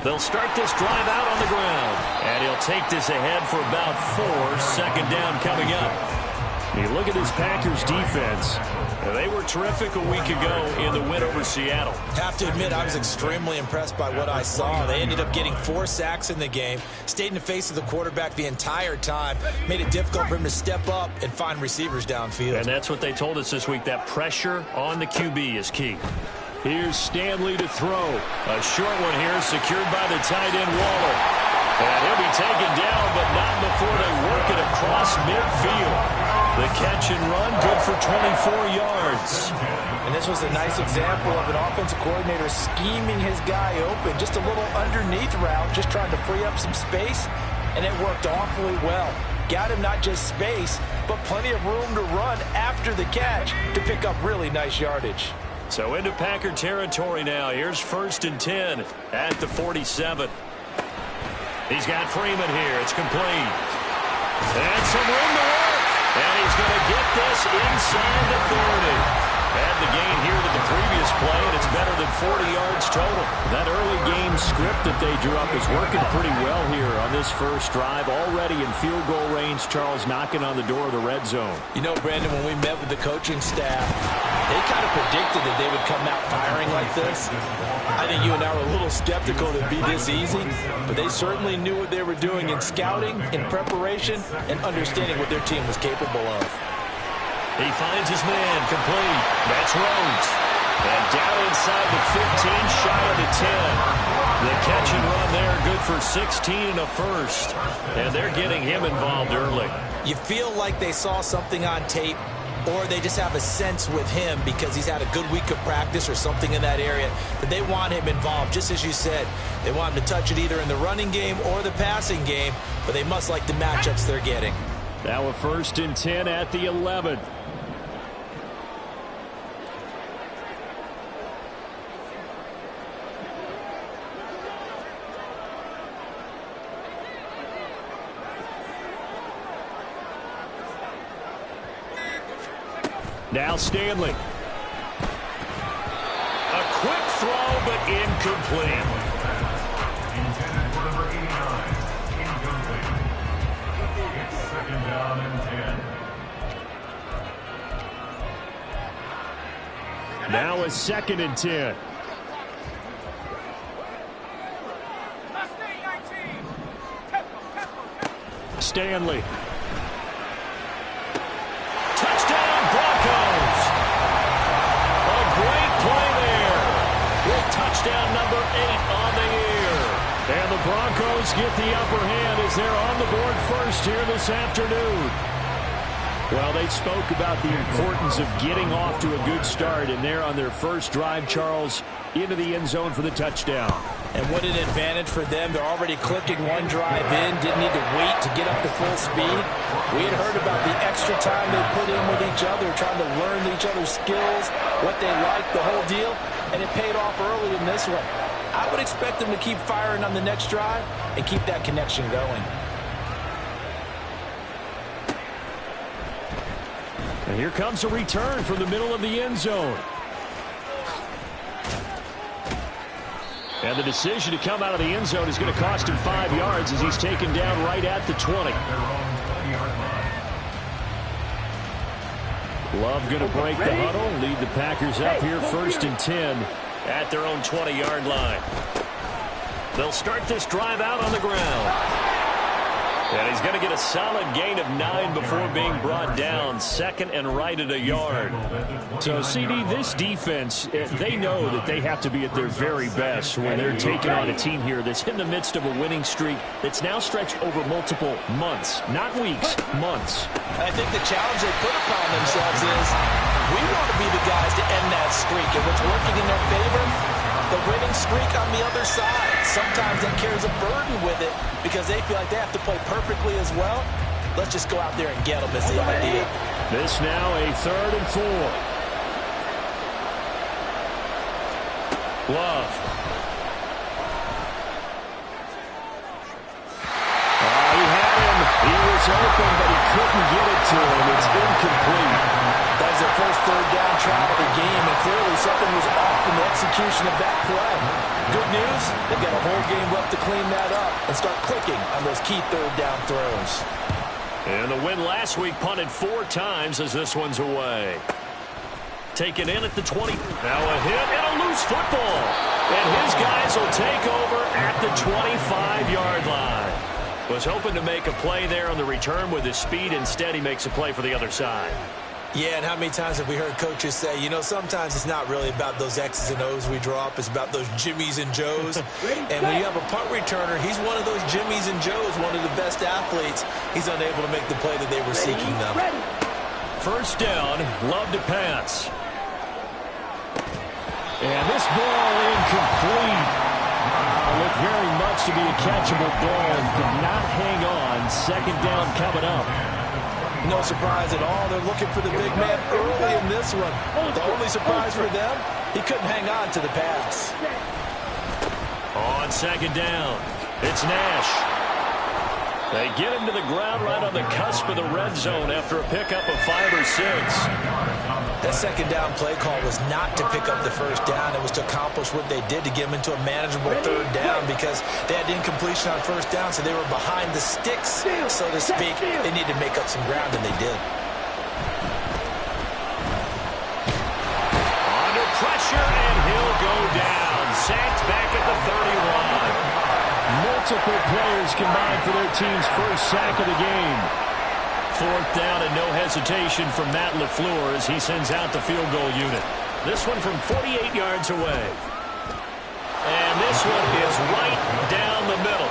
They'll start this drive out on the ground. And he'll take this ahead for about 4. Second down coming up. You look at this Packers defense. They were terrific a week ago in the win over Seattle. Have to admit, I was extremely impressed by what I saw. They ended up getting 4 sacks in the game, stayed in the face of the quarterback the entire time, made it difficult for him to step up and find receivers downfield. And that's what they told us this week, that pressure on the QB is key. Here's Stanley to throw. A short one here, secured by the tight end Waller. And he'll be taken down, but not before they work it across midfield. The catch and run, good for 24 yards. And this was a nice example of an offensive coordinator scheming his guy open. Just a little underneath route, just trying to free up some space, and it worked awfully well. Got him not just space, but plenty of room to run after the catch to pick up really nice yardage. So into Packer territory now. Here's 1st and 10 at the 47. He's got Freeman here. It's complete. And some room to work. And he's going to get this inside the 30. Add the gain here to the previous play, and it's better than 40 yards total. That early game script that they drew up is working pretty well here on this first drive. Already in field goal range, Charles knocking on the door of the red zone. You know, Brandon, when we met with the coaching staff, they kind of predicted that they would come out firing like this. I think you and I were a little skeptical that it'd be this easy, but they certainly knew what they were doing in scouting, in preparation, and understanding what their team was capable of. He finds his man, complete. That's Rhodes. And down inside the 15, shy of the 10. The catch and run there, good for 16 and a first. And they're getting him involved early. You feel like they saw something on tape, or they just have a sense with him because he's had a good week of practice or something in that area that they want him involved. Just as you said, they want him to touch it either in the running game or the passing game, but they must like the matchups they're getting. Now a 1st and 10 at the 11. Now Stanley. A quick throw, but incomplete. Intended for number 89. Incomplete. It's 2nd down and 10. Now a 2nd and 10. Stanley. Touchdown, Broncos. A great play there. With touchdown number 8 on the year. And the Broncos get the upper hand as they're on the board first here this afternoon. Well, they spoke about the importance of getting off to a good start, and they're on their first drive, Charles, into the end zone for the touchdown. And what an advantage for them. They're already clicking one drive in, didn't need to wait to get up to full speed. We had heard about the extra time they put in with each other, trying to learn each other's skills, what they like, the whole deal, and it paid off early in this one. I would expect them to keep firing on the next drive and keep that connection going. And here comes a return from the middle of the end zone. And the decision to come out of the end zone is going to cost him 5 yards as he's taken down right at the 20. Love going to break the huddle, lead the Packers up here 1st and 10 at their own 20-yard line. They'll start this drive out on the ground. And he's going to get a solid gain of 9 before being brought down. 2nd and right at a yard. So, CD, this defense, they know that they have to be at their very best when they're taking on a team here that's in the midst of a winning streak that's now stretched over multiple months. Not weeks, months. I think the challenge they put upon themselves is we want to be the guys to end that streak. And what's working in their favor? The winning streak on the other side. Sometimes that carries a burden with it because they feel like they have to play perfectly as well. Let's just go out there and get them is the idea. This now a 3rd and 4. Love. He had him. He was open, but he couldn't get it to him. It's incomplete. That was their first 3rd down try of the game, and clearly something was off in the execution of that play. Good news, they've got a whole game left to clean that up and start clicking on those key third down throws. And the win last week punted 4 times as this one's away. Taken in at the 20. Now a hit and a loose football. And his guys will take over at the 25-yard line. Was hoping to make a play there on the return with his speed. Instead, he makes a play for the other side. Yeah, and how many times have we heard coaches say, you know, sometimes it's not really about those X's and O's we drop. It's about those Jimmies and Joes. And when you have a punt returner, he's one of those Jimmies and Joes, one of the best athletes. He's unable to make the play that they were seeking, though. First down, Love to pass. And this ball incomplete. Looked very much to be a catchable ball. Could not hang on. Second down coming up. No surprise at all. They're looking for the big man early in this one. The only surprise for them, he couldn't hang on to the pass. On second down, it's Nash. They get him to the ground right on the cusp of the red zone after a pickup of 5 or 6. That second down play call was not to pick up the first down. It was to accomplish what they did, to get them into a manageable third down, because they had incompletion on first down, so they were behind the sticks, so to speak. They needed to make up some ground, and they did. Under pressure, and he'll go down. Sacked back at the 31. Multiple players combined for their team's first sack of the game. Fourth down and no hesitation from Matt LaFleur as he sends out the field goal unit. This one from 48 yards away. And this one is right down the middle.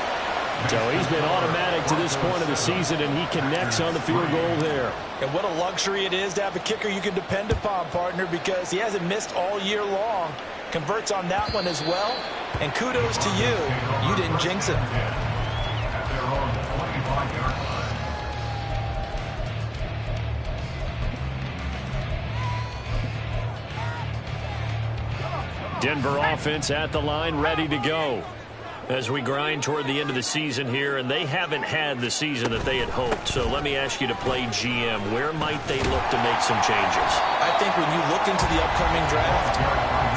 So he's been automatic to this point of the season, and he connects on the field goal there. And what a luxury it is to have a kicker you can depend upon, partner, because he hasn't missed all year long. Converts on that one as well. And kudos to you. You didn't jinx it. Denver offense at the line, ready to go as we grind toward the end of the season here, and they haven't had the season that they had hoped. So let me ask you to play GM. Where might they look to make some changes? I think when you look into the upcoming draft,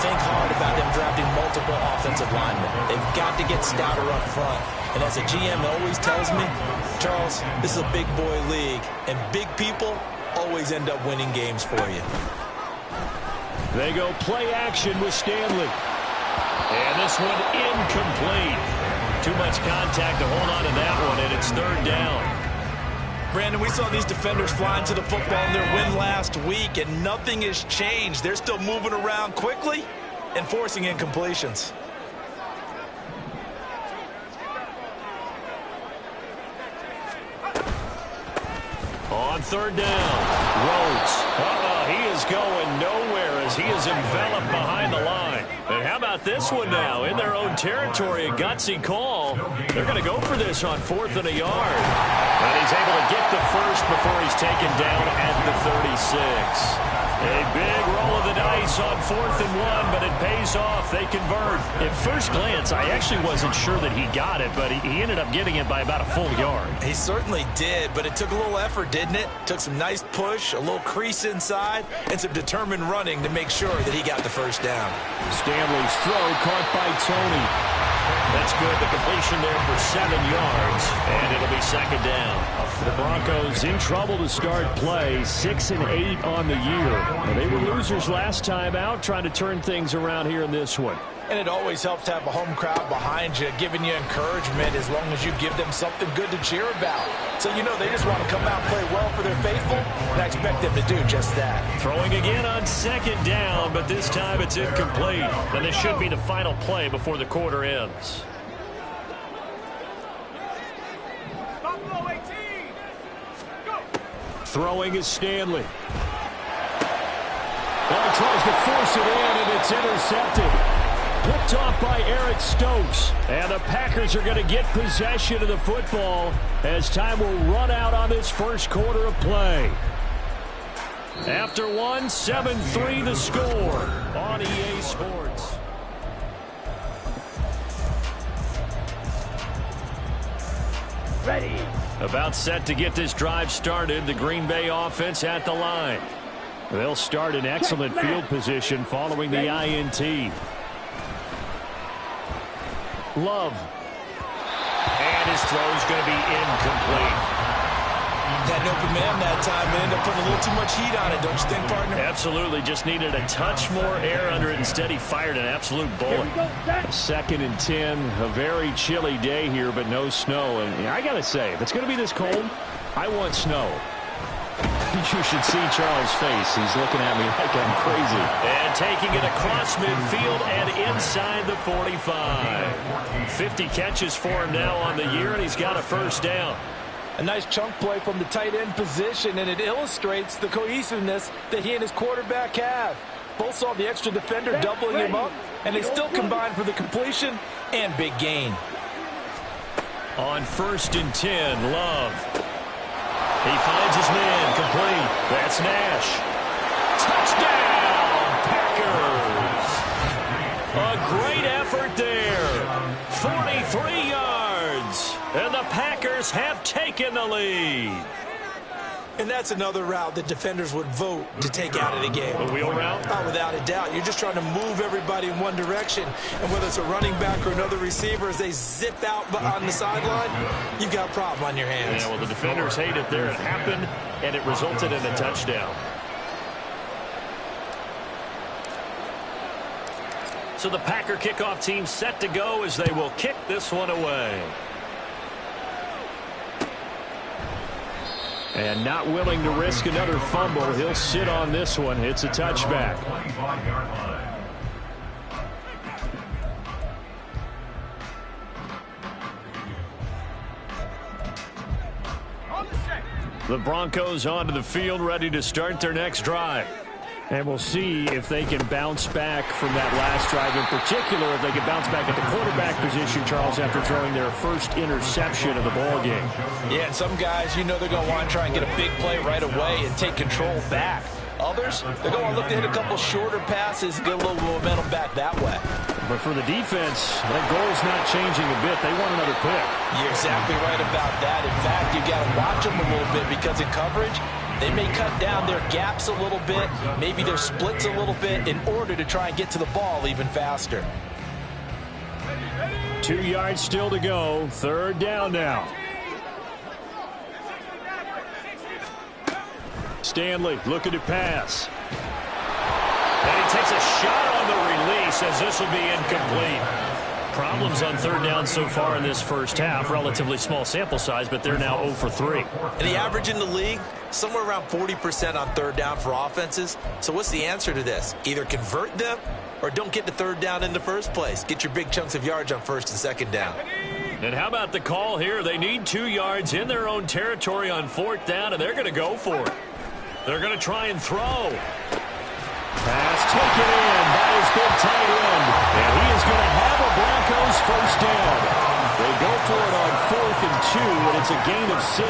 think hard about them drafting multiple offensive linemen. They've got to get stouter up front. And as a GM always tells me, Charles, this is a big boy league, and big people always end up winning games for you. They go play action with Stanley. And this one incomplete. Too much contact to hold on to that one, and it's third down. Brandon, we saw these defenders flying to the football in their win last week, and nothing has changed. They're still moving around quickly and forcing incompletions. On third down, Rhodes. He is going nowhere as he is enveloped behind the line. And how about this one now? In their own territory, a gutsy call. They're going to go for this on 4th and a yard. And he's able to get the first before he's taken down at the 36. A big roll of the dice on 4th and 1, but it pays off. They convert. At first glance, I actually wasn't sure that he got it, but he ended up getting it by about a full yard. He certainly did, but it took a little effort, didn't it? Took some nice push, a little crease inside, and some determined running to make sure that he got the first down. Stanley's throw caught by Tony. That's good. The completion there for 7 yards, and it'll be second down. The Broncos in trouble to start play, 6-8 on the year. They were losers last time out, trying to turn things around here in this one. And it always helps to have a home crowd behind you, giving you encouragement as long as you give them something good to cheer about. So you know they just want to come out and play well for their faithful, and I expect them to do just that. Throwing again on second down, but this time it's incomplete. And this should be the final play before the quarter ends. Throwing is Stanley. Well, he tries to force it in, and it's intercepted. Picked off by Eric Stokes. And the Packers are going to get possession of the football as time will run out on this first quarter of play. After one, 7-3 the score on EA Sports. Ready. About set to get this drive started. The Green Bay offense at the line. They'll start in excellent field position following the INT. Love. And his throw is going to be incomplete. Had an open man that time, but ended up putting a little too much heat on it, don't you think, partner? Absolutely. Just needed a touch more air under it. Instead, he fired an absolute bullet. 2nd and 10. A very chilly day here, but no snow. And I got to say, if it's going to be this cold, I want snow. You should see Charles' face. He's looking at me like I'm crazy. And taking it across midfield and inside the 45. 50 catches for him now on the year, and he's got a first down. A nice chunk play from the tight end position, and it illustrates the cohesiveness that he and his quarterback have. Both saw the extra defender doubling him up, and they still combined for the completion and big gain. On 1st and 10, Love. He finds his man, complete. That's Nash. Touchdown, Packers. A great effort there. 43 yards. And the Packers have taken the lead. And that's another route that defenders would vote to take out of the game. A wheel route? Not without a doubt. You're just trying to move everybody in one direction. And whether it's a running back or another receiver, as they zip out on the sideline, you've got a problem on your hands. Yeah, well, the defenders hate it there. It happened, and it resulted in a touchdown. So the Packer kickoff team set to go as they will kick this one away. And not willing to risk another fumble. He'll sit on this one. It's a touchback. The Broncos onto the field, ready to start their next drive. And we'll see if they can bounce back from that last drive. In particular, if they can bounce back at the quarterback position, Charles, after throwing their first interception of the ball game. Yeah, and some guys, you know they're going to want to try and get a big play right away and take control back. Others, they're going to look to hit a couple shorter passes, get a little momentum back that way. But for the defense, that goal's not changing a bit. They want another pick. You're exactly right about that. In fact, you've got to watch them a little bit because in coverage, they may cut down their gaps a little bit, maybe their splits a little bit in order to try and get to the ball even faster. 2 yards still to go. 3rd down now. Stanley looking to pass. And he takes a shot on the release as this will be incomplete. Problems on 3rd down so far in this first half. Relatively small sample size, but they're now 0 for 3. And the average in the league, somewhere around 40% on 3rd down for offenses. So what's the answer to this? Either convert them or don't get to 3rd down in the first place. Get your big chunks of yards on 1st and 2nd down. And how about the call here? They need 2 yards in their own territory on 4th down, and they're going to go for it. They're going to try and throw. Pass taken in by his big tight end. And he is going to have a Broncos first down. They go for it on 4th and 2, and it's a gain of 6.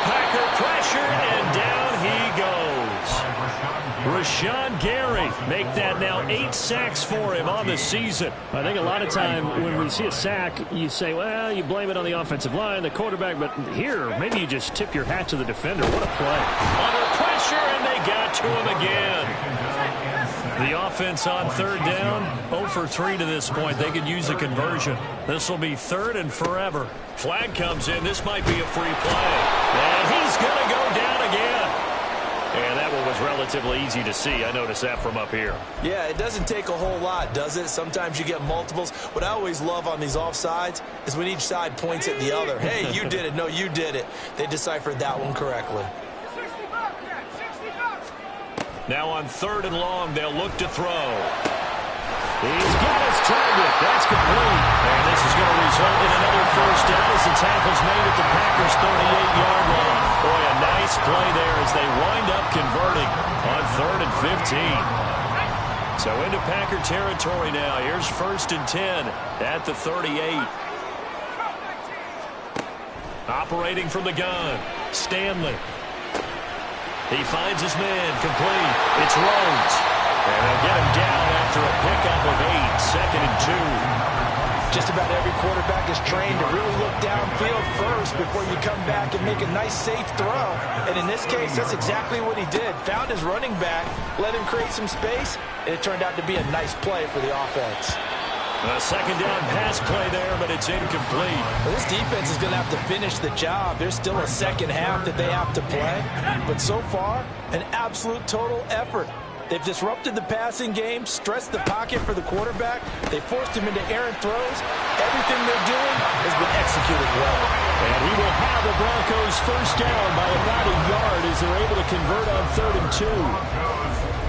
Packer pressure, and down he goes. Rashawn Gary make that now 8 sacks for him on the season. I think a lot of time when we see a sack, you say, well, you blame it on the offensive line, the quarterback, but here, maybe you just tip your hat to the defender. What a play. Under pressure, and they got to him again. The offense on 3rd down, 0 for 3 to this point. They could use a conversion. This will be 3rd and forever. Flag comes in. This might be a free play. And he's going to go down again. And that one was relatively easy to see. I noticed that from up here. Yeah, it doesn't take a whole lot, does it? Sometimes you get multiples. What I always love on these offsides is when each side points at the other. Hey, you did it. No, you did it. They deciphered that one correctly. Now on 3rd and long, they'll look to throw. He's got his target. That's complete. And this is going to result in another first down as the tackle's made at the Packers' 38-yard line. Boy, a nice play there as they wind up converting on 3rd and 15. So into Packer territory now. Here's 1st and 10 at the 38. Operating from the gun, Stanley. He finds his man, complete. It's Rhodes. And they'll get him down after a pickup of 8, 2nd and 2. Just about every quarterback is trained to really look downfield first before you come back and make a nice, safe throw. And in this case, that's exactly what he did. Found his running back, let him create some space, and it turned out to be a nice play for the offense. A second down pass play there, but it's incomplete. Well, this defense is going to have to finish the job. There's still a second half that they have to play. But so far, an absolute total effort. They've disrupted the passing game, stressed the pocket for the quarterback. They forced him into errant throws. Everything they're doing has been executed well. And he will have the Broncos first down by about a yard as they're able to convert on 3rd and 2.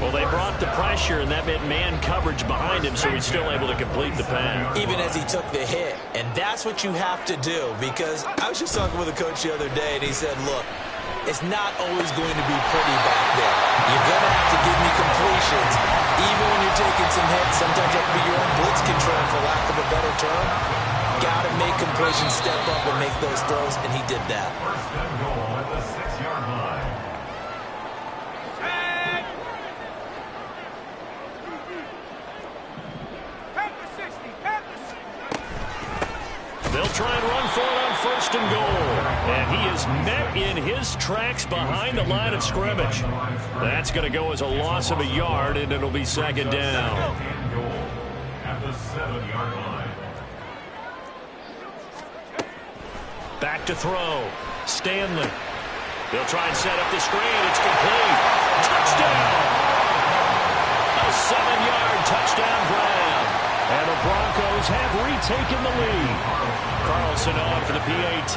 Well, they brought the pressure, and that meant man coverage behind him, so he's still able to complete the pass. Even as he took the hit. And that's what you have to do, because I was just talking with a coach the other day, and he said, look, it's not always going to be pretty back there. You're going to have to give me completions. Even when you're taking some hits, sometimes you have to be your own blitz control, for lack of a better term. Got to make completions step up and make those throws, and he did that. First and goal at the 6-yard line. They'll try and run for it on 1st and goal. And he is met in his tracks behind the line of scrimmage. That's going to go as a loss of a yard, and it'll be 2nd down. At the 7-yard line. Back to throw. Stanley. They'll try and set up the screen. It's complete. Touchdown! A 7-yard touchdown grab. And the Broncos have retaken the lead. Carlson on for the PAT.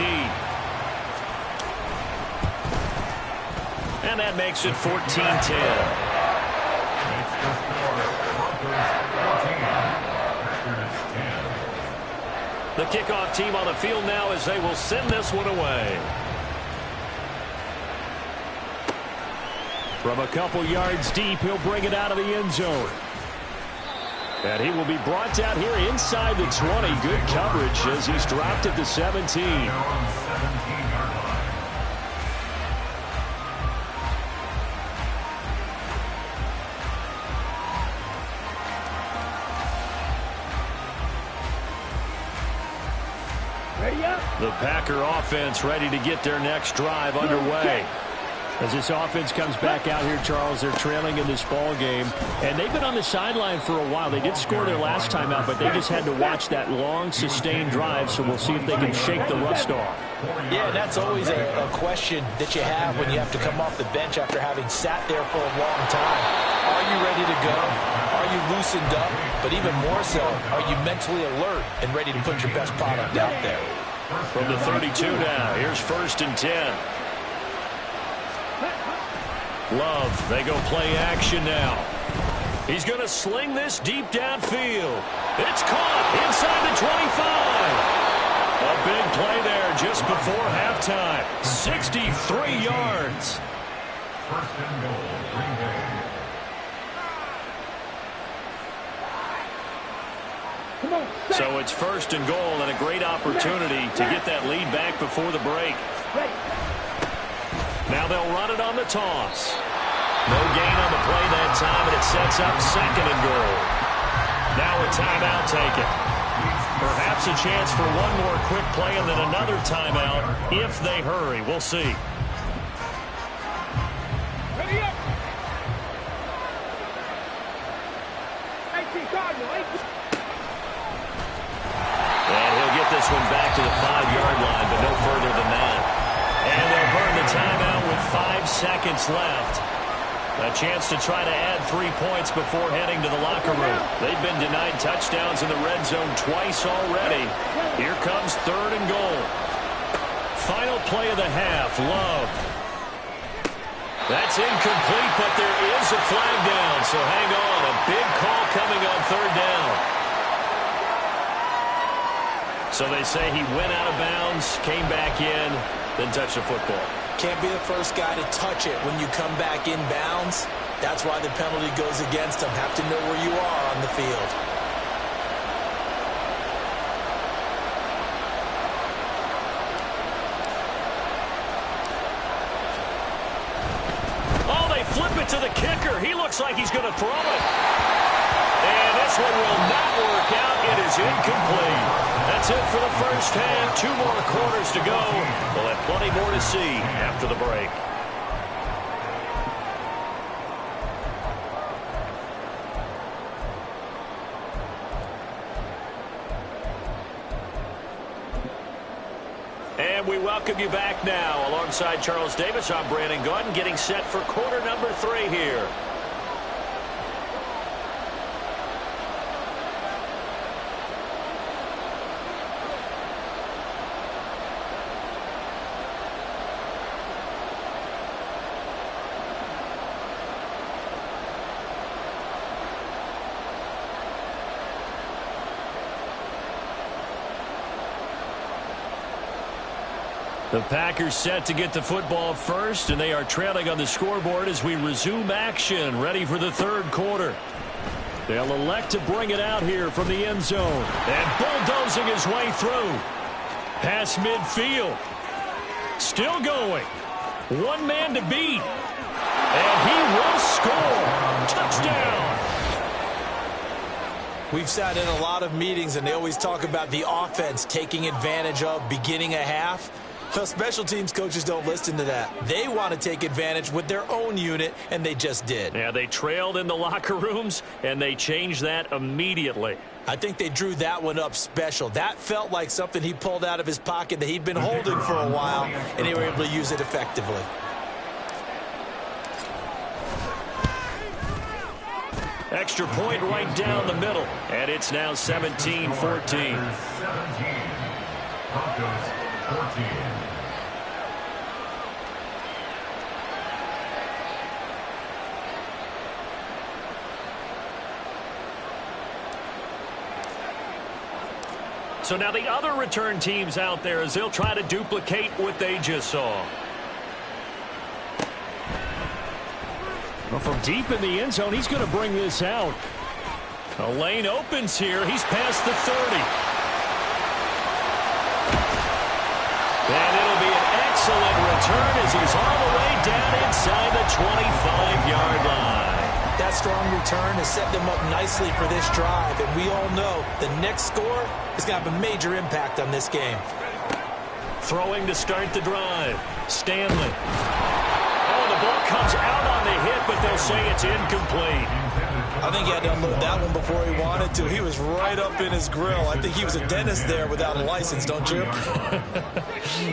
And that makes it 14-10. The kickoff team on the field now as they will send this one away. From a couple yards deep, he'll bring it out of the end zone. And he will be brought down here inside the 20. Good coverage as he's dropped at the 17. The Packer offense ready to get their next drive underway. As this offense comes back out here, Charles, they're trailing in this ball game, and they've been on the sideline for a while. They did score their last time out, but they just had to watch that long, sustained drive, so we'll see if they can shake the rust off. Yeah, that's always a question that you have when you have to come off the bench after having sat there for a long time. Are you ready to go? Are you loosened up? But even more so, are you mentally alert and ready to put your best product out there? From the 32 now, here's 1st and 10. Love, they go play action now. He's going to sling this deep downfield. It's caught inside the 25. A big play there just before halftime. 63 yards. 1st and goal, Green Bay. So it's 1st and goal and a great opportunity to get that lead back before the break. Now they'll run it on the toss. No gain on the play that time, and it sets up 2nd and goal. Now a timeout taken. Perhaps a chance for one more quick play and then another timeout if they hurry. We'll see. And he'll get this one back to the 5-yard line, but no further than that. And they'll burn the timeout with 5 seconds left. A chance to try to add 3 points before heading to the locker room. They've been denied touchdowns in the red zone twice already. Here comes 3rd and goal. Final play of the half, Love. That's incomplete, but there is a flag down, so hang on. A big call coming on 3rd down. So they say he went out of bounds, came back in, then touched the football. Can't be the first guy to touch it when you come back in bounds. That's why the penalty goes against him. Have to know where you are on the field. Oh, they flip it to the kicker. He looks like he's going to throw it. And this one will not work out it is incomplete. That's it for the first half. 2 more quarters to go. We'll have plenty more to see after the break. And we welcome you back now. Alongside Charles Davis, I'm Brandon Gaudin, getting set for quarter number 3 here. The Packers set to get the football first, and they are trailing on the scoreboard as we resume action, ready for the third quarter. They'll elect to bring it out here from the end zone, and bulldozing his way through. Past midfield. Still going. One man to beat. And he will score. Touchdown. We've sat in a lot of meetings, and they always talk about the offense taking advantage of beginning a half. Well, special teams coaches don't listen to that. They want to take advantage with their own unit, and they just did. Yeah, they trailed in the locker rooms, and they changed that immediately. I think they drew that one up special. That felt like something he pulled out of his pocket that he'd been holding for a while, and they were able to use it effectively. Extra point right down the middle, and it's now 17-14. Broncos 14. So now the other return teams out there as they'll try to duplicate what they just saw. Well, from deep in the end zone, he's going to bring this out. A lane opens here. He's past the 30. And it'll be an excellent return as he's all the way down inside the 25-yard line. That strong return has set them up nicely for this drive, and we all know the next score is going to have a major impact on this game. Throwing to start the drive. Stanley. Oh, the ball comes out on the hit, but they'll say it's incomplete. I think he had to unload that one before he wanted to. He was right up in his grill. I think he was a dentist there without a license, don't you?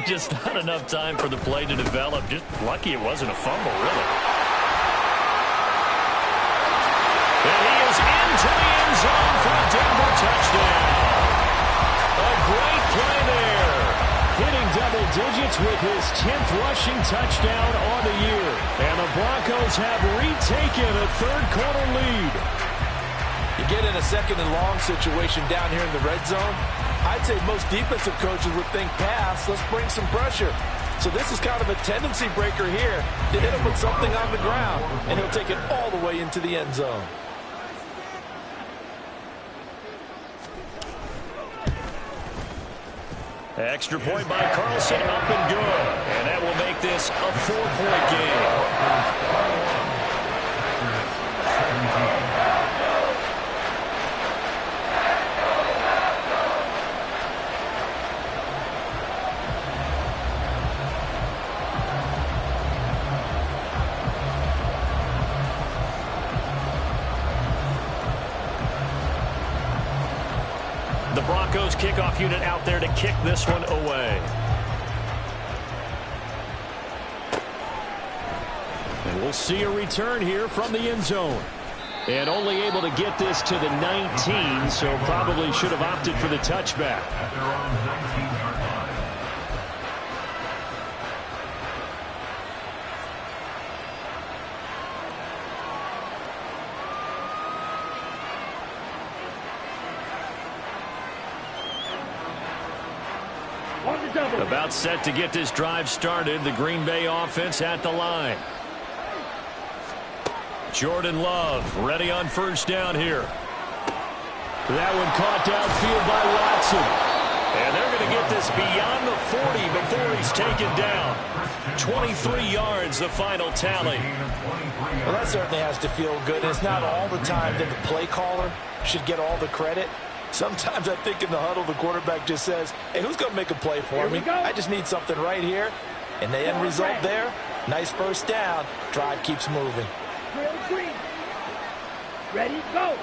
Just not enough time for the play to develop. Just lucky it wasn't a fumble, really. And he is into the end zone for a Denver touchdown. A great play there. Hitting double digits with his 10th rushing touchdown on the year. And the Broncos have retaken a third-quarter lead. You get in a second and long situation down here in the red zone, I'd say most defensive coaches would think pass, let's bring some pressure. So this is kind of a tendency breaker here to hit him with something on the ground, and he'll take it all the way into the end zone. Extra point by Carlson, up and good. And that will make this a 4-point game. The Broncos kickoff unit out there to kick this one away. And we'll see a return here from the end zone. And only able to get this to the 19, so probably should have opted for the touchback. At their own 19-yard line. About set to get this drive started. The Green Bay offense at the line. Jordan Love ready on first down here. That one caught downfield by Watson. And they're going to get this beyond the 40 before he's taken down. 23 yards, the final tally. Well, that certainly has to feel good. It's not all the time that the play caller should get all the credit. Sometimes I think in the huddle, the quarterback just says, hey, who's going to make a play for me? I just need something right here. And the end result there, nice first down. Drive keeps moving. Ready, go.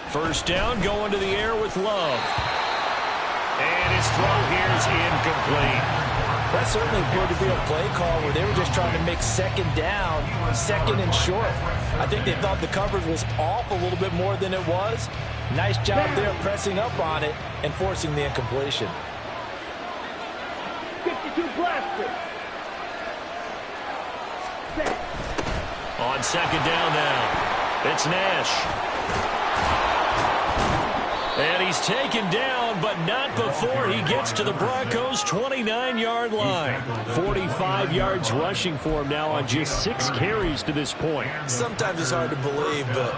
First down, going to the air with Love. And his throw here is incomplete. That certainly appeared to be a play call where they were just trying to make second down, second and short. I think they thought the coverage was off a little bit more than it was. Nice job there pressing up on it and forcing the incompletion. 52 blaster. On second down now, it's Nash. And he's taken down, but not before he gets to the Broncos' 29-yard line. 45 yards rushing for him now on just 6 carries to this point. Sometimes it's hard to believe, but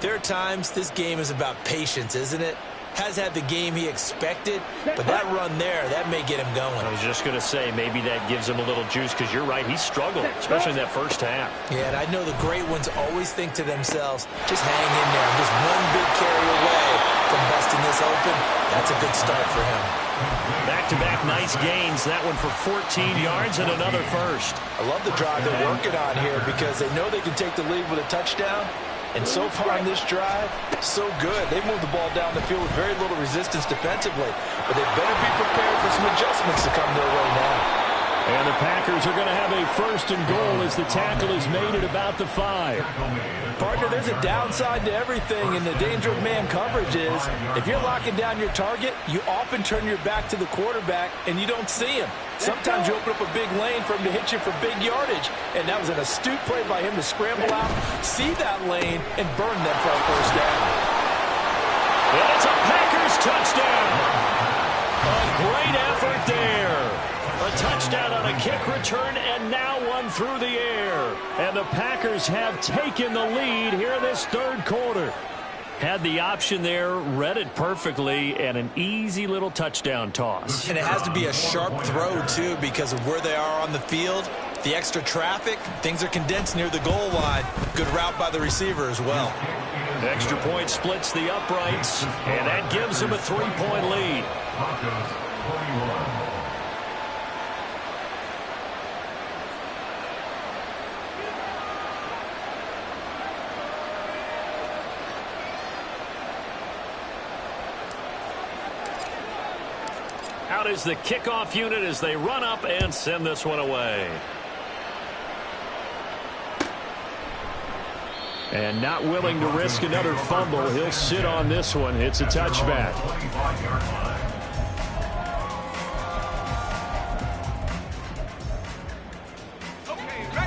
there are times this game is about patience, isn't it? Has had the game he expected, but that run there, that may get him going. I was just going to say, maybe that gives him a little juice, because you're right, he struggled, especially in that first half. Yeah, and I know the great ones always think to themselves, just hang in there. Just one big carry away from busting this open. That's a good start for him. Back-to-back nice gains. That one for 14 yards and another first. I love the drive they're working on here because they know they can take the lead with a touchdown. And so far on this drive, so good. They moved the ball down the field with very little resistance defensively. But they better be prepared for some adjustments to come their way now. And the Packers are going to have a first and goal as the tackle is made at about the 5. Partner, there's a downside to everything, and the danger of man coverage is if you're locking down your target, you often turn your back to the quarterback and you don't see him. Sometimes you open up a big lane for him to hit you for big yardage, and that was an astute play by him to scramble out, see that lane, and burn them for a first down. And it's a Packers touchdown. A great effort there. A touchdown on a kick return, and now one through the air. And the Packers have taken the lead here in this third quarter. Had the option there, read it perfectly, and an easy little touchdown toss. And it has to be a sharp throw, too, because of where they are on the field. The extra traffic, things are condensed near the goal line. Good route by the receiver as well. Extra point splits the uprights, and that gives them a 3-point lead. Broncos 41. Out is the kickoff unit as they run up and send this one away. And not willing to risk another fumble, he'll sit on this one. It's a touchback.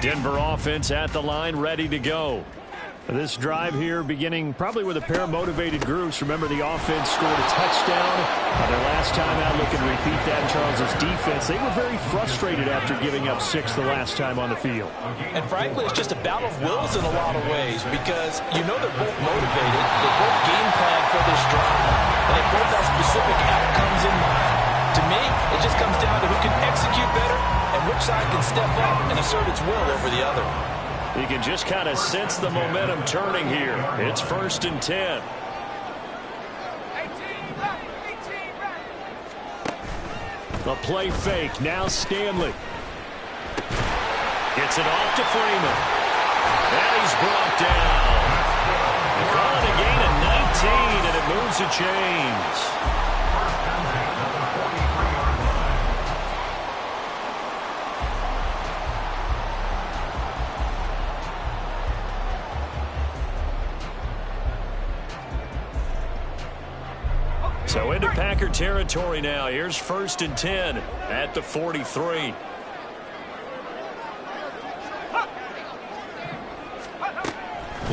Denver offense at the line, ready to go. This drive here beginning probably with a pair of motivated groups. Remember, the offense scored a touchdown. Their last time out, looking to repeat that in Charles' defense. They were very frustrated after giving up 6 the last time on the field. And frankly, it's just a battle of wills in a lot of ways because you know they're both motivated. They both game plan for this drive. And they both have specific outcomes in mind. To me, it just comes down to who can execute better and which side can step up and assert its will over the other. You can just kind of sense the momentum turning here. It's 1st and 10. The play fake. Now Stanley. Gets it off to Freeman. And he's brought down. They call it a gain of 19, and it moves the chains. So into Packer territory now. Here's 1st and 10 at the 43.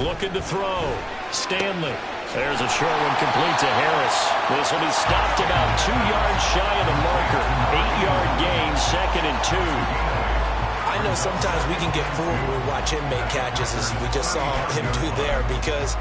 Looking to throw. Stanley. There's a short one complete to Harris. This will be stopped about 2 yards shy of the marker. 8-yard gain, 2nd and 2. I know sometimes we can get fooled when we watch him make catches as we just saw him do there because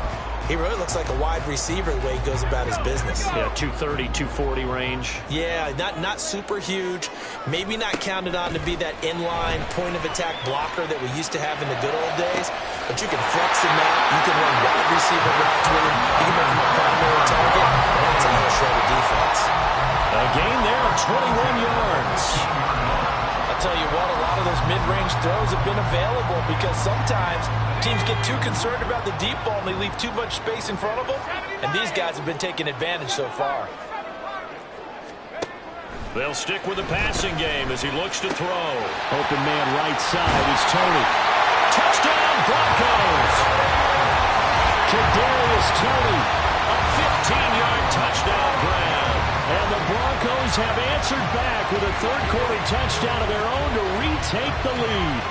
He really looks like a wide receiver the way he goes about his business. Yeah, 230, 240 range. Yeah, not super huge. Maybe not counted on to be that inline point-of-attack blocker that we used to have in the good old days. But you can flex in that. You can run wide receiver routes with him. You can make him a primary target. And that's a whole shred of defense. A gain there of 21 yards. I'll tell you what, a lot of those mid-range throws have been available because sometimes teams get too concerned about the deep ball and they leave too much space in front of them. And these guys have been taking advantage so far. They'll stick with the passing game as he looks to throw. Open man right side is Tony. Touchdown, Broncos! Kadarius Toney. A 15-yard touchdown grab. And the Broncos have answered back with a third-quarter touchdown of their own to retake the lead.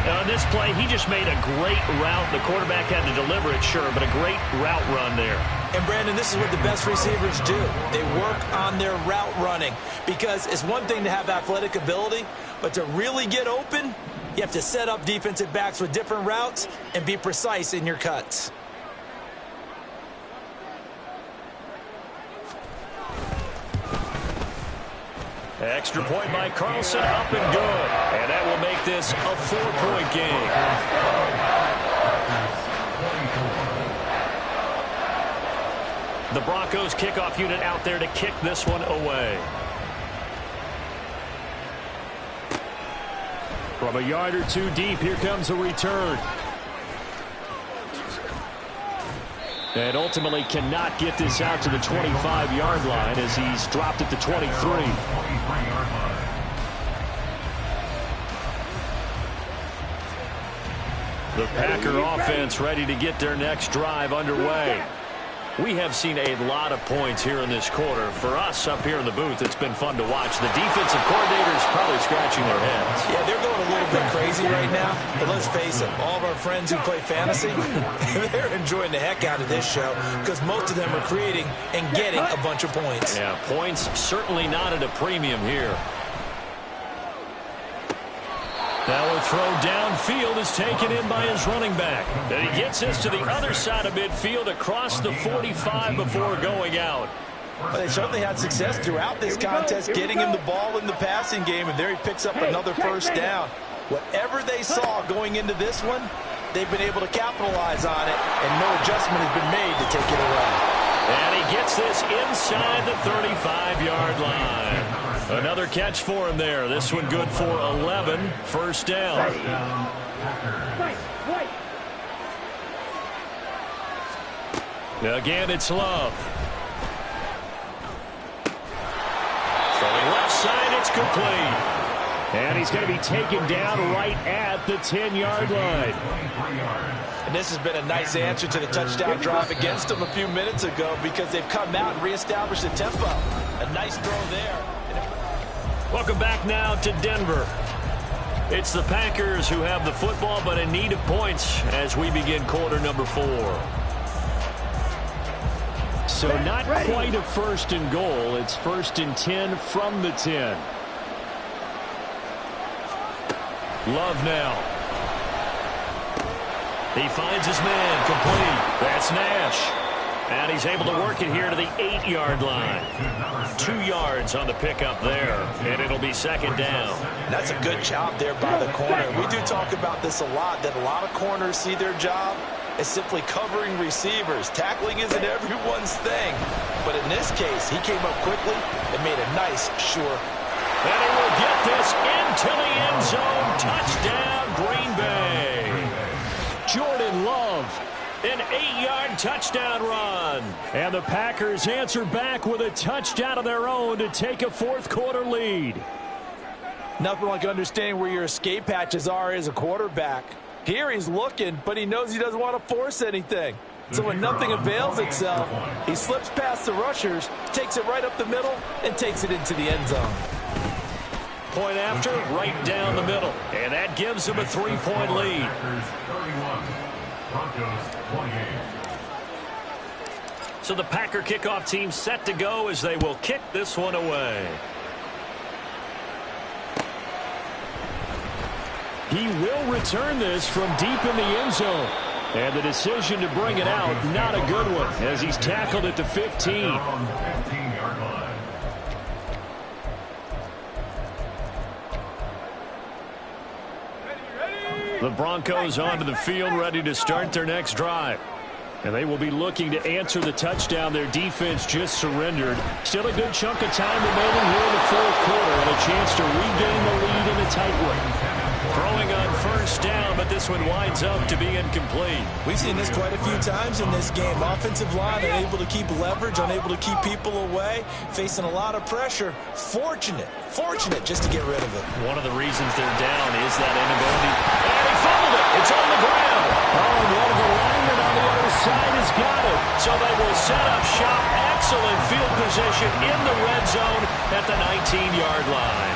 Now, on this play, he just made a great route. The quarterback had to deliver it, sure, but a great route run there. And, Brandon, this is what the best receivers do. They work on their route running because it's one thing to have athletic ability, but to really get open, you have to set up defensive backs with different routes and be precise in your cuts. Extra point by Carlson, up and good. And that will make this a 4-point game. The Broncos kickoff unit out there to kick this one away. From a yard or two deep, here comes a return. And ultimately cannot get this out to the 25-yard line as he's dropped at the 23. The Packer offense ready to get their next drive underway. We have seen a lot of points here in this quarter. For us up here in the booth, it's been fun to watch. The defensive coordinators probably scratching their heads. Yeah, they're going a little bit crazy right now. But let's face it, all of our friends who play fantasy, they're enjoying the heck out of this show because most of them are creating and getting a bunch of points. Yeah, points certainly not at a premium here. Now a throw downfield is taken in by his running back. And he gets this to the other side of midfield across the 45 before going out. Well, they certainly had success throughout this contest getting him the ball in the passing game, and there he picks up another first down. Whatever they saw going into this one, they've been able to capitalize on it, and no adjustment has been made to take it away. And he gets this inside the 35-yard line. Another catch for him there. This one good for 11. First down. Again, it's Love. Throwing left side, it's complete. And he's going to be taken down right at the 10-yard line. And this has been a nice answer to the touchdown drive against them a few minutes ago because they've come out and reestablished the tempo. A nice throw there. Welcome back now to Denver. It's the Packers who have the football, but in need of points as we begin quarter number 4. So not quite a first and goal. It's first and 10 from the 10. Love now. He finds his man complete. That's Nash. And he's able to work it here to the 8-yard line. 2 yards on the pickup there, and it'll be second down. That's a good job there by the corner. We do talk about this a lot, that a lot of corners see their job as simply covering receivers. Tackling isn't everyone's thing. But in this case, he came up quickly and made a nice, sure. And he will get this into the end zone. Touchdown, Green Bay. Jordan Love. An 8-yard touchdown run. And the Packers answer back with a touchdown of their own to take a fourth-quarter lead. Nothing like understanding where your escape hatches are as a quarterback. Here he's looking, but he knows he doesn't want to force anything. So when nothing avails itself, he slips past the rushers, takes it right up the middle, and takes it into the end zone. Point after, right down the middle. And that gives him a 3-point lead. So the Packer kickoff team set to go as they will kick this one away. He will return this from deep in the end zone. And the decision to bring it out, not a good one, as he's tackled at the 15. They're on the 15-yard line. The Broncos onto the field, ready to start their next drive. And they will be looking to answer the touchdown their defense just surrendered. Still a good chunk of time remaining here in the fourth quarter, and a chance to regain the lead in a tight one. Throwing on first down, but this one winds up to be incomplete. We've seen this quite a few times in this game. Offensive line unable to keep leverage, unable to keep people away, facing a lot of pressure. Fortunate just to get rid of it. One of the reasons they're down is that inability. And he fumbled it. It's on the ground. Oh, and one of the linemen on the other side has got it. So they will set up shop. Excellent field position in the red zone at the 19-yard line.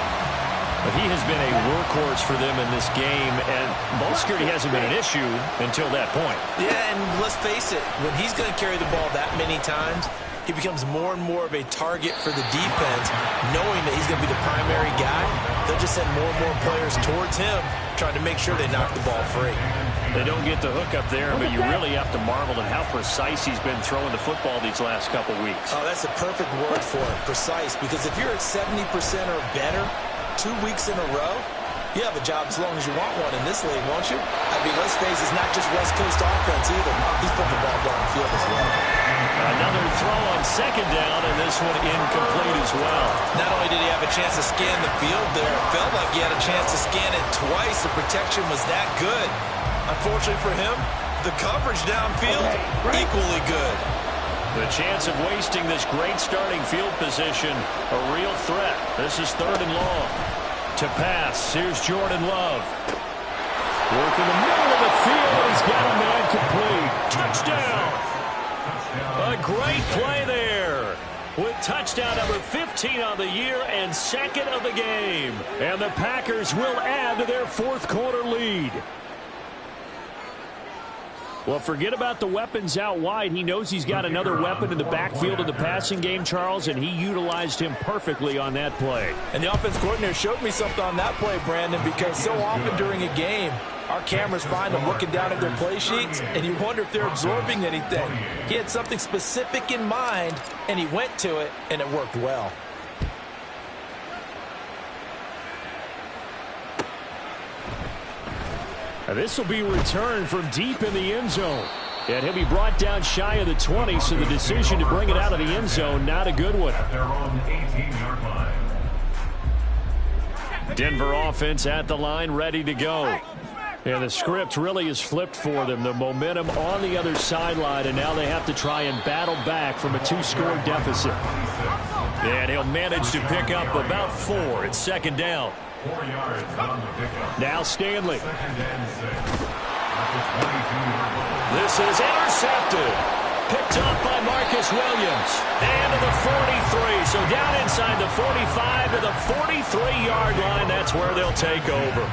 But he has been a workhorse for them in this game, and ball security hasn't been an issue until that point. Yeah, and let's face it, when he's going to carry the ball that many times, he becomes more and more of a target for the defense, knowing that he's going to be the primary guy. They'll just send more and more players towards him, trying to make sure they knock the ball free. They don't get the hook up there, but you really have to marvel at how precise he's been throwing the football these last couple weeks. Oh, that's a perfect word for it, precise, because if you're at 70% or better 2 weeks in a row, you have a job as long as you want one in this league, won't you? I mean, let's face it, it's not just West Coast offense either. He's putting the ball down the field as well. Another throw on second down, and this one incomplete as well. Not only did he have a chance to scan the field there, it felt like he had a chance to scan it twice. The protection was that good. Unfortunately for him, the coverage downfield, equally good. The chance of wasting this great starting field position, a real threat. This is third and long. To pass, here's Jordan Love. Working the middle of the field, and he's got a man complete. Touchdown! A great play there. With touchdown number 15 on the year and second of the game. And the Packers will add to their fourth quarter lead. Well, forget about the weapons out wide. He knows he's got another weapon in the backfield of the passing game, Charles, and he utilized him perfectly on that play. And the offense coordinator showed me something on that play, Brandon, because so often during a game, our cameras find them looking down at their play sheets, and you wonder if they're absorbing anything. He had something specific in mind, and he went to it, and it worked well. This will be returned from deep in the end zone. And he'll be brought down shy of the 20, so the decision to bring it out of the end zone, not a good one. They're on the 18-yard line. Denver offense at the line, ready to go. And the script really is flipped for them. The momentum on the other sideline, and now they have to try and battle back from a 2-score deficit. And he'll manage to pick up about 4. It's second down. 4 yards on the pickup. Now Stanley. Second and 6. At the 22-yard line. This is intercepted. Picked up by Marcus Williams. And to the 43. So down inside the 45 to the 43-yard line. That's where they'll take over.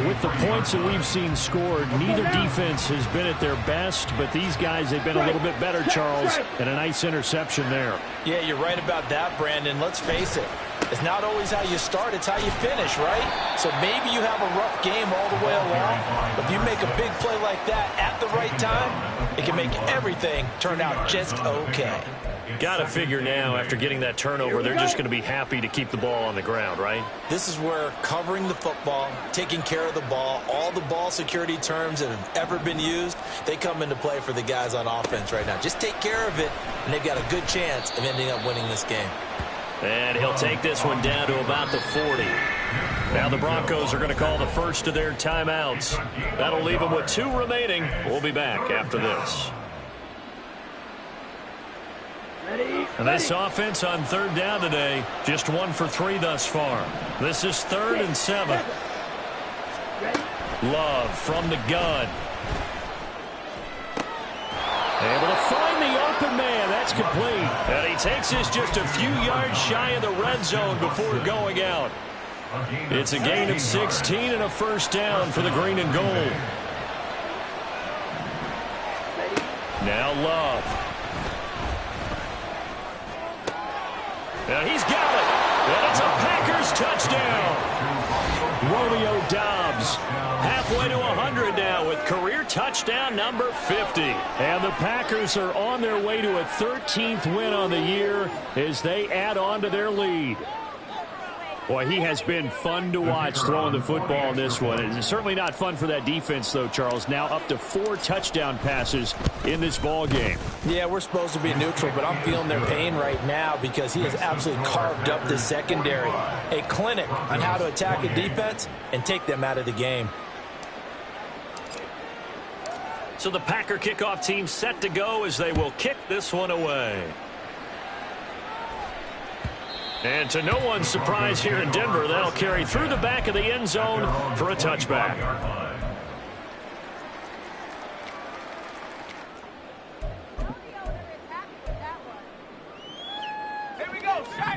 With the points that we've seen scored, neither defense has been at their best, but these guys, they've been a little bit better, Charles, and a nice interception there. Yeah, you're right about that, Brandon. Let's face it. It's not always how you start, it's how you finish, right? So maybe you have a rough game all the way along, but if you make a big play like that at the right time, it can make everything turn out just okay. Got to figure now, after getting that turnover, they're just going to be happy to keep the ball on the ground, right? This is where covering the football, taking care of the ball, all the ball security terms that have ever been used, they come into play for the guys on offense right now. Just take care of it, and they've got a good chance of ending up winning this game. And he'll take this one down to about the 40. Now the Broncos are going to call the first of their timeouts. That'll leave them with 2 remaining. We'll be back after this. And this offense on third down today, just 1 for 3 thus far. This is 3rd and 7. Love from the gun. Able to find the open man. That's complete. And he takes this just a few yards shy of the red zone before going out. It's a gain of 16 and a first down for the green and gold. Now Love. And he's got it. And it's a Packers touchdown. Romeo Doubs halfway to 100 now with career touchdown number 50. And the Packers are on their way to a 13th win on the year as they add on to their lead. Boy, he has been fun to watch throwing the football in this one. It's certainly not fun for that defense, though, Charles. Now up to 4 touchdown passes in this ball game. Yeah, we're supposed to be neutral, but I'm feeling their pain right now because he has absolutely carved up the secondary. A clinic on how to attack a defense and take them out of the game. So the Packer kickoff team set to go as they will kick this one away. And to no one's surprise here in Denver, that'll carry through the back of the end zone for a touchback.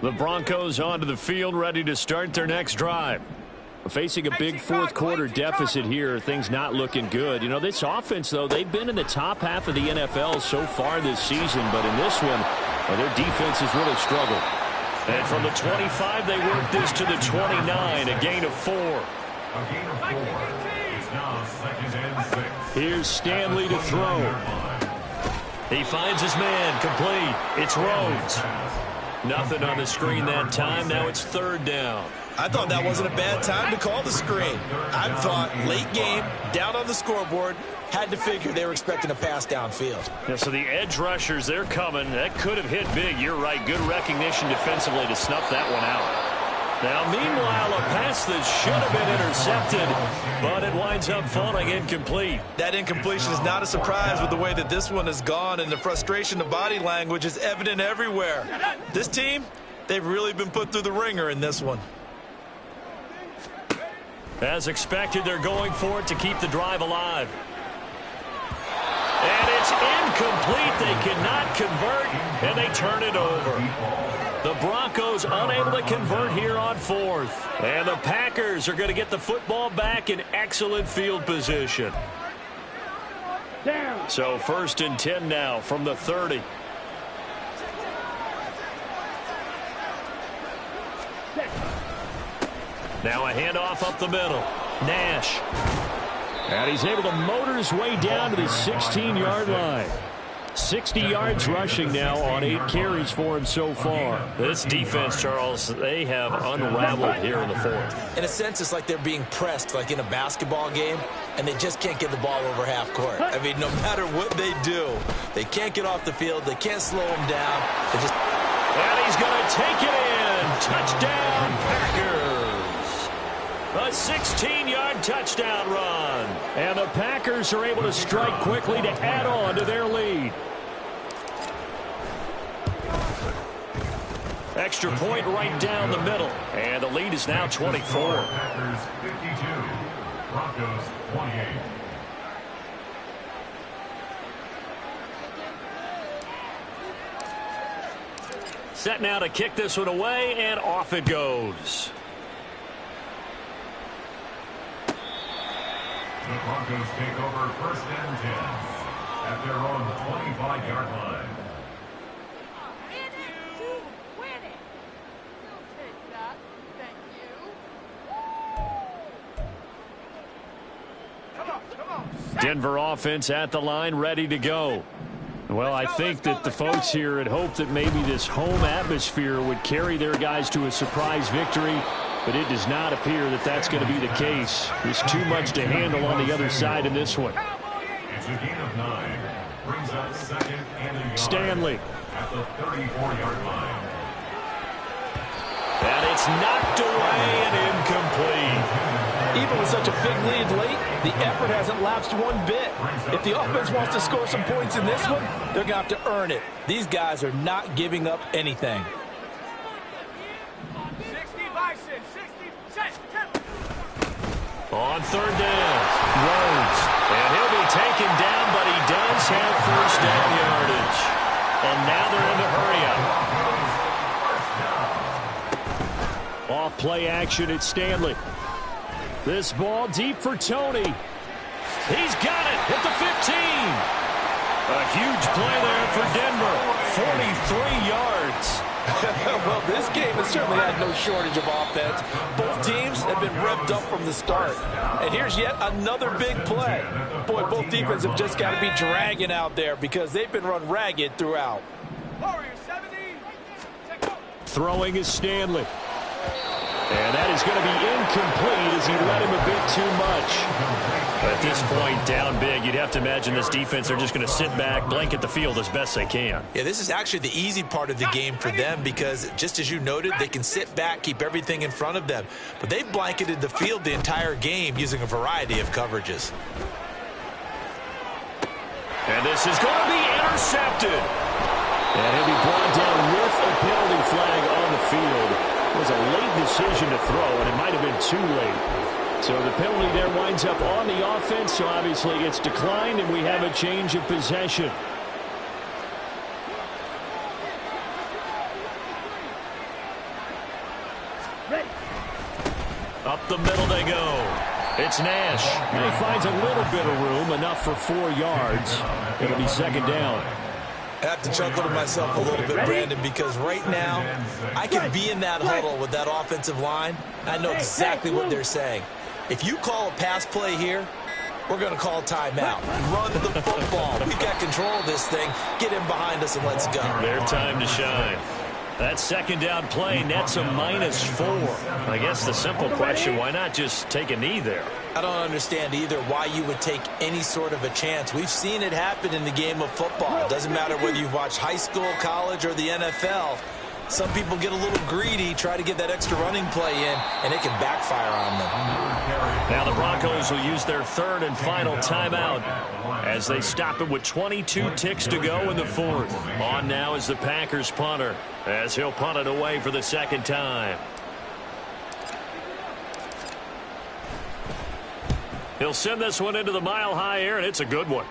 The Broncos onto the field, ready to start their next drive. Facing a big fourth quarter deficit here, things not looking good. You know, this offense, though, they've been in the top half of the NFL so far this season, but in this one, their defense has really struggled. And from the 25, they work this to the 29, a gain of 4. A gain of 4. It's now 2nd and 6. Here's Stanley to throw. He finds his man, complete. It's Rhodes. Nothing on the screen that time. Now it's 3rd down. I thought that wasn't a bad time to call the screen. I thought late game, down on the scoreboard, had to figure they were expecting a pass downfield. Yeah, so the edge rushers, they're coming. That could have hit big. You're right. Good recognition defensively to snuff that one out. Now, meanwhile, a pass that should have been intercepted, but it winds up falling incomplete. That incompletion is not a surprise with the way that this one has gone, and the frustration, the body language is evident everywhere. This team, they've really been put through the ringer in this one. As expected, they're going for it to keep the drive alive. And it's incomplete. They cannot convert, and they turn it over. The Broncos unable to convert here on 4th. And the Packers are going to get the football back in excellent field position. Down. So 1st and 10 now from the 30. Now a handoff up the middle. Nash. And he's able to motor his way down to the 16-yard line. 60 yards rushing now on 8 carries for him so far. This defense, Charles, they have unraveled here in the 4th. In a sense, it's like they're being pressed like in a basketball game, and they just can't get the ball over half court. I mean, no matter what they do, they can't get off the field. They can't slow them down. And he's going to take it in. Touchdown, Packers. A 16-yard touchdown run. And the Packers are able to strike quickly to add on to their lead. Extra point right down the middle. And the lead is now 24. Packers 52. Broncos 28. Set now to kick this one away, and off it goes. The Broncos take over 1st and 10 at their own 25-yard line. Denver offense at the line, ready to go. Well, I think that the folks here had hoped that maybe this home atmosphere would carry their guys to a surprise victory, but it does not appear that that's going to be the case. There's too much to handle on the other side in this one. It's a gain of 9. Brings up 2nd and a yard. Stanley. At the 34-yard line. And it's knocked away and incomplete. Even with such a big lead late, the effort hasn't lapsed one bit. If the offense wants to score some points in this one, they're going to have to earn it. These guys are not giving up anything. 60 Bison, 60, set, On 3rd down, Rhodes. And he'll be taken down, but he does have 1st down yardage. And now they're in the hurry-up. Off play action at Stanley. This ball deep for Tony. He's got it at the 15. A huge play there for Denver. 43 yards. Well, this game has certainly had no shortage of offense. Both teams have been revved up from the start. And here's yet another big play. Boy, both defenses have just got to be dragging out there because they've been run ragged throughout. Throwing is Stanley. And that is going to be incomplete as he let him a bit too much. At this point, down big, you'd have to imagine this defense, they're just going to sit back, blanket the field as best they can. Yeah, this is actually the easy part of the game for them because, just as you noted, they can sit back, keep everything in front of them. But they've blanketed the field the entire game using a variety of coverages. And this is going to be intercepted. And he'll be brought down with a penalty flag on the field. It was a late decision to throw, and it might have been too late. So the penalty there winds up on the offense, so obviously it's declined, and we have a change of possession. Ready. Up the middle they go. It's Nash. And he finds a little bit of room, enough for 4 yards. It'll be second down. I have to chuckle to myself a little bit, Brandon, because right now I can be in that huddle with that offensive line. I know exactly what they're saying. If you call a pass play here, we're going to call timeout. Run the football. We've got control of this thing. Get him behind us and let's go. Their time to shine. That second down play nets a -4. I guess the simple question, why not just take a knee there? I don't understand either why you would take any sort of a chance. We've seen it happen in the game of football. It doesn't matter whether you've watched high school, college, or the NFL. Some people get a little greedy, try to get that extra running play in, and it can backfire on them. Now the Broncos will use their third and final timeout as they stop it with 22 ticks to go in the fourth. On now is the Packers punter as he'll punt it away for the second time. He'll send this one into the mile-high air, and it's a good one.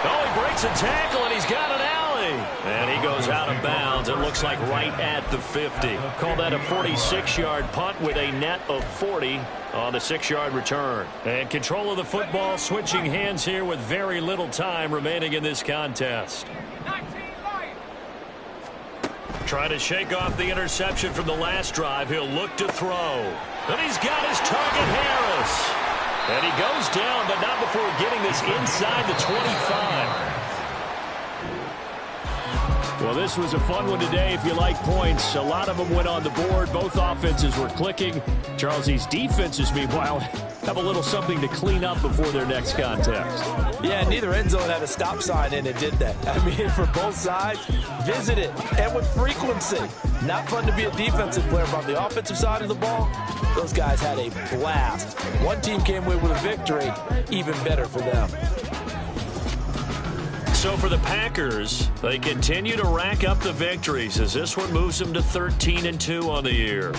Oh, he breaks a tackle, and he's got an alley. And he goes out of bounds. It looks like right at the 50. Call that a 46-yard punt with a net of 40 on the 6-yard return. And control of the football switching hands here with very little time remaining in this contest. Trying to shake off the interception from the last drive. He'll look to throw. And he's got his target, Harris. And he goes down, but not before getting this inside the 25. Well, this was a fun one today if you like points. A lot of them went on the board. Both offenses were clicking. Charles, these defenses, meanwhile, have a little something to clean up before their next contest. Yeah, neither end zone had a stop sign in it, did that? I mean, for both sides, visit it, and with frequency. Not fun to be a defensive player, but on the offensive side of the ball, those guys had a blast. One team came away with a victory, even better for them. So for the Packers, they continue to rack up the victories as this one moves them to 13-2 on the year.